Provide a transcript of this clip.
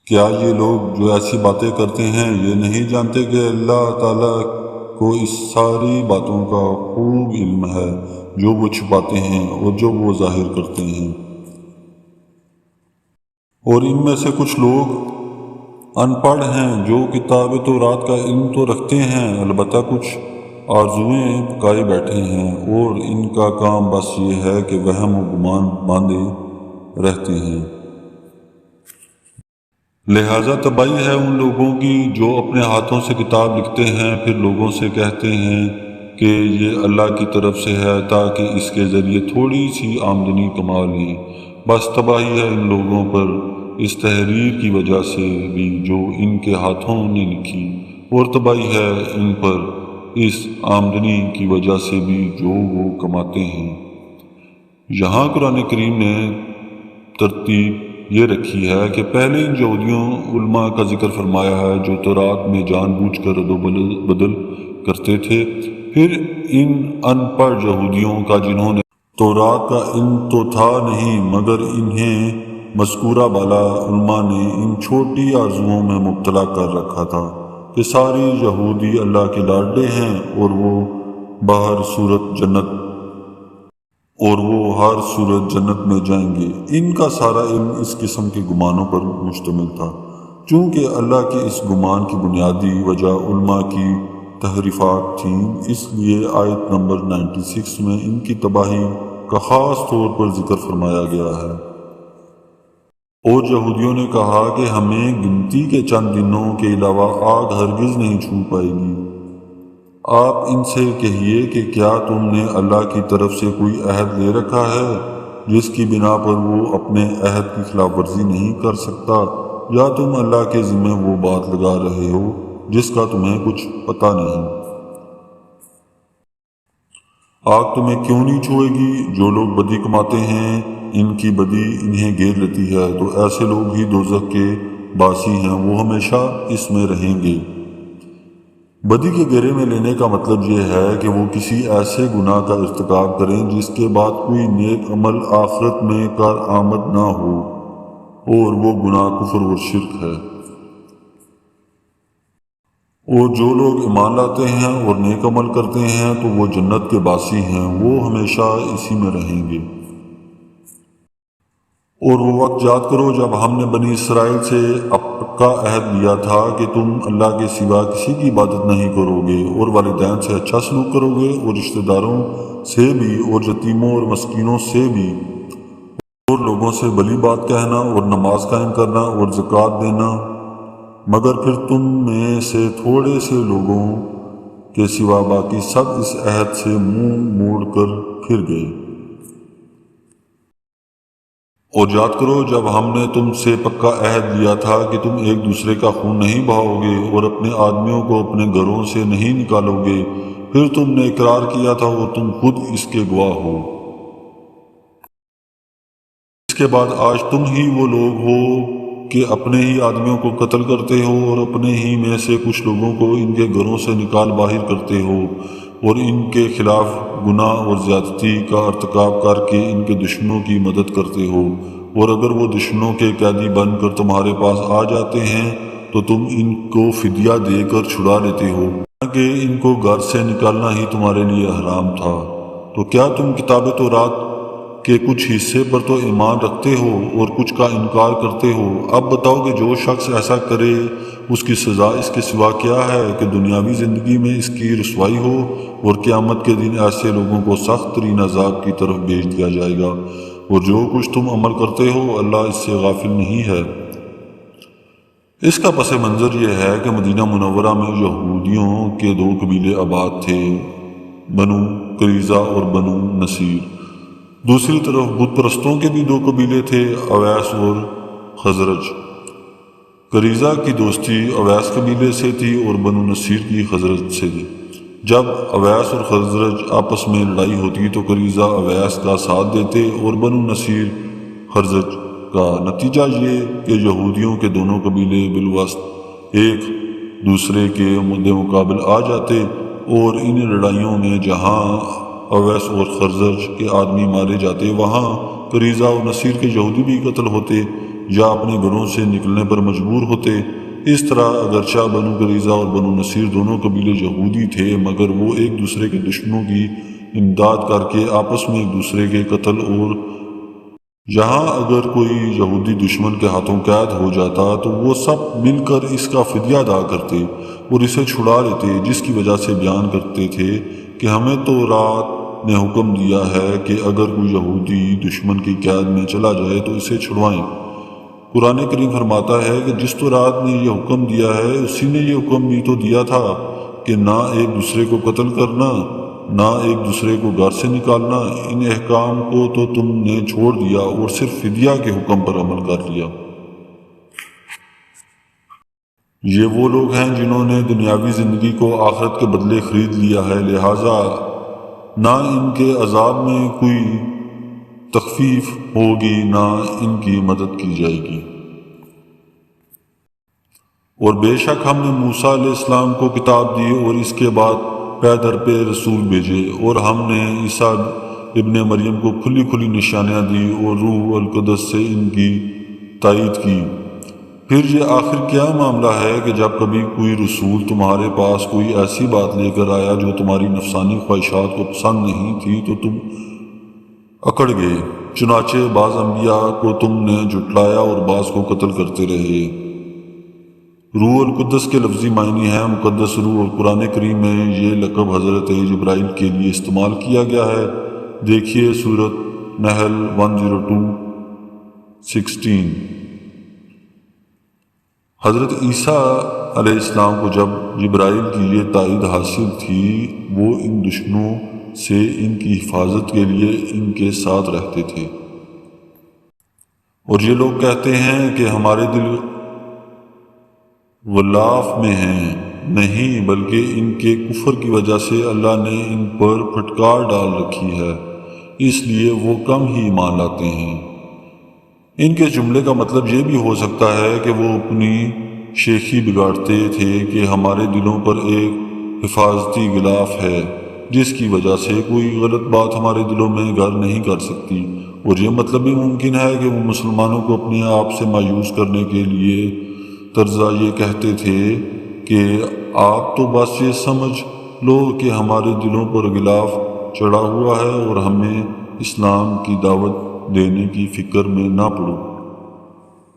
کیا یہ لوگ جو ایسی باتیں کرتے ہیں یہ نہیں جانتے کہ اللہ تعالیٰ کو اس ساری باتوں کا خوب علم ہے، جو وہ چھپاتے ہیں اور جو وہ ظاہر کرتے ہیں۔ اور ان میں سے کچھ لوگ ان پڑھ ہیں جو کتاب تورات کا علم تو رکھتے ہیں، البتہ کچھ آرزوئیں پکائے بیٹھے ہیں، اور ان کا کام بس یہ ہے کہ وہم و گمان باندھے رہتے ہیں۔ لہٰذا تباہی ہے ان لوگوں کی جو اپنے ہاتھوں سے کتاب لکھتے ہیں، پھر لوگوں سے کہتے ہیں کہ یہ اللہ کی طرف سے ہے تاکہ اس کے ذریعے تھوڑی سی آمدنی کما لیں۔ بس تباہی ہے ان لوگوں پر اس تحریر کی وجہ سے بھی جو ان کے ہاتھوں نے لکھی، اور تباہی ہے ان پر اس آمدنی کی وجہ سے بھی جو وہ کماتے ہیں۔ یہاں قرآن کریم نے ترتیب یہ رکھی ہے کہ پہلے ان یہودیوں علماء کا ذکر فرمایا ہے جو تورات میں جان بوجھ کر رد و بدل کرتے تھے، پھر ان پڑھ یہودیوں کا جنہوں نے تورات کا علم تو تھا نہیں مگر انہیں مذکورہ بالا علماء نے ان چھوٹی آرزوؤں میں مبتلا کر رکھا تھا کہ ساری یہودی اللہ کے لاڈلے ہیں اور وہ ہر صورت جنت میں جائیں گے۔ ان کا سارا علم اس قسم کے گمانوں پر مشتمل تھا۔ چونکہ اللہ کے اس گمان کی بنیادی وجہ علماء کی تحریفات تھیں، اس لیے آیت نمبر 96 میں ان کی تباہی کا خاص طور پر ذکر فرمایا گیا ہے۔ اور یہودیوں نے کہا کہ ہمیں گنتی کے چند دنوں کے علاوہ آگ ہرگز نہیں چھو پائے گی۔ آپ ان سے کہیے کہ کیا تم نے اللہ کی طرف سے کوئی عہد لے رکھا ہے جس کی بنا پر وہ اپنے عہد کی خلاف ورزی نہیں کر سکتا، یا تم اللہ کے ذمہ وہ بات لگا رہے ہو جس کا تمہیں کچھ پتہ نہیں؟ آگ تمہیں کیوں نہیں چھوئے گی؟ جو لوگ بدی کماتے ہیں ان کی بدی انہیں گھیر لیتی ہے، تو ایسے لوگ ہی دوزخ کے باسی ہیں، وہ ہمیشہ اس میں رہیں گے۔ بدی کے گھیرے میں لینے کا مطلب یہ ہے کہ وہ کسی ایسے گناہ کا ارتکاب کریں جس کے بعد کوئی نیک عمل آخرت میں کارآمد نہ ہو، اور وہ گناہ کفر و شرک ہے۔ اور جو لوگ ایمان لاتے ہیں اور نیک عمل کرتے ہیں تو وہ جنت کے باسی ہیں، وہ ہمیشہ اسی میں رہیں گے۔ اور وہ وقت یاد کرو جب ہم نے بنی اسرائیل سے پکا عہد لیا تھا کہ تم اللہ کے سوا کسی کی عبادت نہیں کرو گے، اور والدین سے اچھا سلوک کرو گے، اور رشتہ داروں سے بھی، اور یتیموں اور مسکینوں سے بھی، اور لوگوں سے بھلی بات کہنا، اور نماز قائم کرنا، اور زکوٰۃ دینا۔ مگر پھر تم میں سے تھوڑے سے لوگوں کے سوا باقی سب اس عہد سے منہ موڑ کر پھر گئے۔ اور یاد کرو جب ہم نے تم سے پکا عہد لیا تھا کہ تم ایک دوسرے کا خون نہیں بہاؤ گے، اور اپنے آدمیوں کو اپنے گھروں سے نہیں نکالو گے، پھر تم نے اقرار کیا تھا اور تم خود اس کے گواہ ہو۔ اس کے بعد آج تم ہی وہ لوگ ہو کہ اپنے ہی آدمیوں کو قتل کرتے ہو، اور اپنے ہی میں سے کچھ لوگوں کو ان کے گھروں سے نکال باہر کرتے ہو، اور ان کے خلاف گناہ اور زیادتی کا ارتکاب کر کے ان کے دشمنوں کی مدد کرتے ہو، اور اگر وہ دشمنوں کے قیدی بن کر تمہارے پاس آ جاتے ہیں تو تم ان کو فدیہ دے کر چھڑا لیتے ہو، حالانکہ ان کو گھر سے نکالنا ہی تمہارے لیے حرام تھا۔ تو کیا تم کتاب تورات کہ کچھ حصے پر تو ایمان رکھتے ہو اور کچھ کا انکار کرتے ہو؟ اب بتاؤ کہ جو شخص ایسا کرے اس کی سزا اس کے سوا کیا ہے کہ دنیاوی زندگی میں اس کی رسوائی ہو، اور قیامت کے دن ایسے لوگوں کو سخت ترین عذاب کی طرف بھیج دیا جائے گا، اور جو کچھ تم عمل کرتے ہو اللہ اس سے غافل نہیں ہے۔ اس کا پس منظر یہ ہے کہ مدینہ منورہ میں یہودیوں کے دو قبیلے آباد تھے، بنو قریظہ اور بنو نصیر۔ دوسری طرف بت پرستوں کے بھی دو قبیلے تھے، اویس اور خزرج۔ قریظہ کی دوستی اویس قبیلے سے تھی اور بنو نصیر کی خزرج سے تھی۔ جب اویس اور خزرج آپس میں لڑائی ہوتی تو قریظہ اویس کا ساتھ دیتے اور بنو نصیر خزرج کا۔ نتیجہ یہ کہ یہودیوں کے دونوں قبیلے بالواسط ایک دوسرے کے مقابل آ جاتے، اور ان لڑائیوں میں جہاں اویس اور خزرج کے آدمی مارے جاتے وہاں قریظہ اور نصیر کے یہودی بھی قتل ہوتے۔ یا اپنے گھروں سے نکلنے پر مجبور ہوتے۔ اس طرح اگرچہ بنو قریظہ اور بنو نصیر دونوں قبیلے یہودی تھے، مگر وہ ایک دوسرے کے دشمنوں کی امداد کر کے آپس میں ایک دوسرے کے قتل، اور یہاں اگر کوئی یہودی دشمن کے ہاتھوں قید ہو جاتا تو وہ سب مل کر اس کا فدیہ ادا کرتے اور اسے چھڑا لیتے، جس کی وجہ سے بیان کرتے تھے کہ ہمیں تو رات نے حکم دیا ہے کہ اگر کوئی یہودی دشمن کی قید میں چلا جائے تو اسے چھڑوائیں۔ قرآن کریم فرماتا ہے کہ جس تو رات نے یہ حکم دیا ہے اسی نے یہ حکم بھی تو دیا تھا کہ نہ ایک دوسرے کو قتل کرنا، نہ ایک دوسرے کو گھر سے نکالنا۔ ان احکام کو تو تم نے چھوڑ دیا اور صرف فدیہ کے حکم پر عمل کر لیا۔ یہ وہ لوگ ہیں جنہوں نے دنیاوی زندگی کو آخرت کے بدلے خرید لیا ہے، لہٰذا نہ ان کے عذاب میں کوئی تخفیف ہوگی، نہ ان کی مدد کی جائے گی۔ اور بے شک ہم نے موسیٰ علیہ السلام کو کتاب دی اور اس کے بعد پے در پہ رسول بھیجے، اور ہم نے عیسیٰ ابن مریم کو کھلی کھلی نشانیاں دی اور روح القدس سے ان کی تائید کی۔ پھر یہ آخر کیا معاملہ ہے کہ جب کبھی کوئی رسول تمہارے پاس کوئی ایسی بات لے کر آیا جو تمہاری نفسانی خواہشات کو پسند نہیں تھی تو تم اکڑ گئے، چنانچہ بعض انبیاء کو تم نے جھٹلایا اور بعض کو قتل کرتے رہے۔ روح القدس کے لفظی معنی ہے مقدس روح، اور قرآن کریم میں یہ لقب حضرت جبرائیل کے لیے استعمال کیا گیا ہے۔ دیکھیے سورۃ نحل 102:16۔ حضرت عیسیٰ علیہ السلام کو جب جبرائیل کی یہ تائید حاصل تھی، وہ ان دشمنوں سے ان کی حفاظت کے لیے ان کے ساتھ رہتے تھے۔ اور یہ لوگ کہتے ہیں کہ ہمارے دل غلاف میں ہیں، نہیں بلکہ ان کے کفر کی وجہ سے اللہ نے ان پر پھٹکار ڈال رکھی ہے، اس لیے وہ کم ہی ایمان لاتے ہیں۔ ان کے جملے کا مطلب یہ بھی ہو سکتا ہے کہ وہ اپنی شیخی بگاڑتے تھے کہ ہمارے دلوں پر ایک حفاظتی غلاف ہے جس کی وجہ سے کوئی غلط بات ہمارے دلوں میں گھر نہیں کر سکتی، اور یہ مطلب بھی ممکن ہے کہ وہ مسلمانوں کو اپنے آپ سے مایوس کرنے کے لیے طرزہ یہ کہتے تھے کہ آپ تو بس یہ سمجھ لو کہ ہمارے دلوں پر غلاف چڑھا ہوا ہے اور ہمیں اسلام کی دعوت دینے کی فکر میں نہ پڑو۔